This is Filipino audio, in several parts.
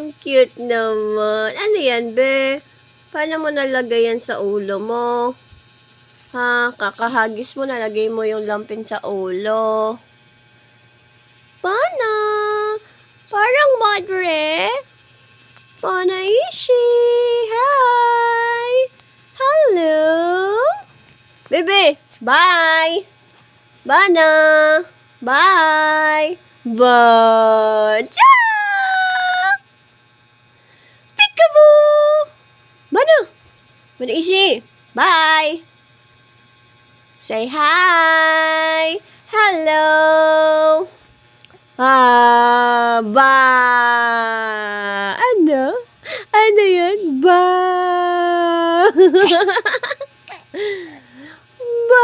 Ang cute naman. Ano yan, be? Paano mo nalagay yan sa ulo mo? Ha? Kakahagis mo, nalagay mo yung lampin sa ulo. Paano? Parang madre. Panaishi. Hi. Hello. Bebe, bye. Bana. Bye. Bye. Ciao. Peekaboo. Bana. Panaishi. Bye. Say hi. Hello. Ba. Ano? Ano yun? Ba. Ba.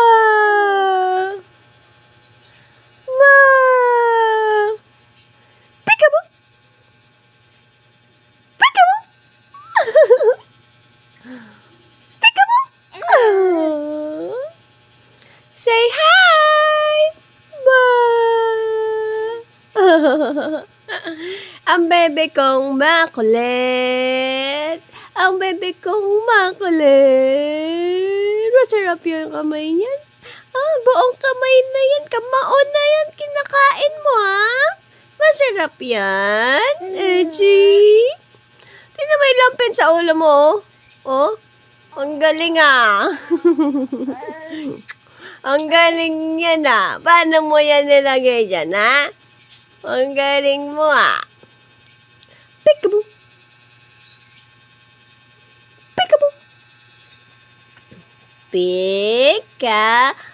Ba. Peekaboo. Peekaboo. Peekaboo. Say hi. Bye. Ang bebe kong makulit. Ang bebe kong makulit. Masarap yung kamay niyan. Buong kamay na yan. Kamao na yan. Kinakain mo, ha? Masarap yan. Eji. Tingnan may lampin sa ulo mo, oh. Ang galing, Ang galing yan, Paano mo yan nilagay dyan, ha? Ang galing mo, Peekaboo. Peekaboo. Peekaboo.